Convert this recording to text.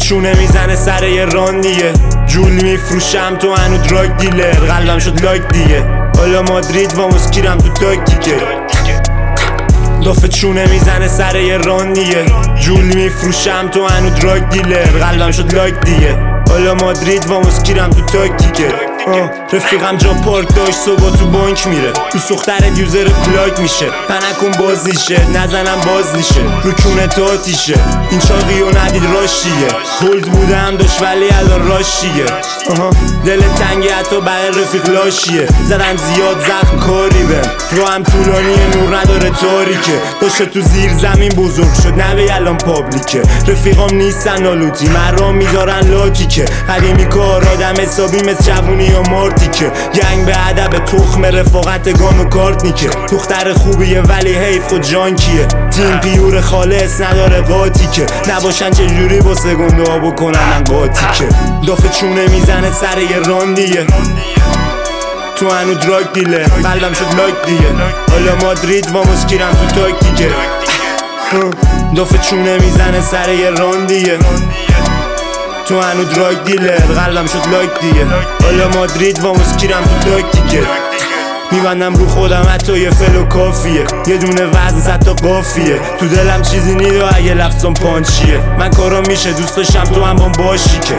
چونه میزنه سر یه راندیه، جول میفروشم تو هنو دراگ دیلر، قلبم شد لایک دیگه، حالا مادرید واموس کیرم تو تاکتیکه. دافه چونه میزنه سر یه راندیه، جول میفروشم تو هنو دراگ دیلر، قلبم شد لایک دیگه، حالا مادرید واموس کیرم تو تاکتیکه. رفیقم جا پارک داشت صبح تو بانک میره، تو سختر دیوزر پلاک میشه، پنکون بازیشه نزنم باز نیشه، رو کونه تو آتیشه، این چاقی و ندید راشیه، بولد بودم داشت ولی الان راشیه. دل تنگی حتی برای رفیق لاشیه، زدن زیاد زخم کاری بهم، رو هم طولانیه نور نداره تاریکه، داشته تو زیر زمین بزرگ شد نوی الان پابلیکه، رفیقام نیستن آلوتی مرام میذارن لاکی که، قدیمی کار آدم حسابی مثل جوونی و مارتیکه، گنگ به ادب تخم رفاقت گان و کارت نیکه، دختر خوبیه ولی حیف خود جانکیه، تیم پیور خالص نداره قاطی که، نباشن چجوری با سگنده ها بکنن من قاطی که. دافه چونه میزنه سر یه راندیه، تو هنو دراگ دیله، قلبم شد لایک دیگه، حالا مادرید واموس کیرم تو تاکتیکه. دافه چونه میزنه سر یه راندیه، تو هنو دراگ دیلر، قلبم شد لایک دیگه، حالا مادرید واموس کیرم تو تاکتیکه. میبندم رو خودم حتی یه فلو کافیه، یه دونه وزن زد تا قافیه، تو دلم چیزی نیده اگه لفظم پانچیه، من کارم میشه دوست داشتم تو هم باشی که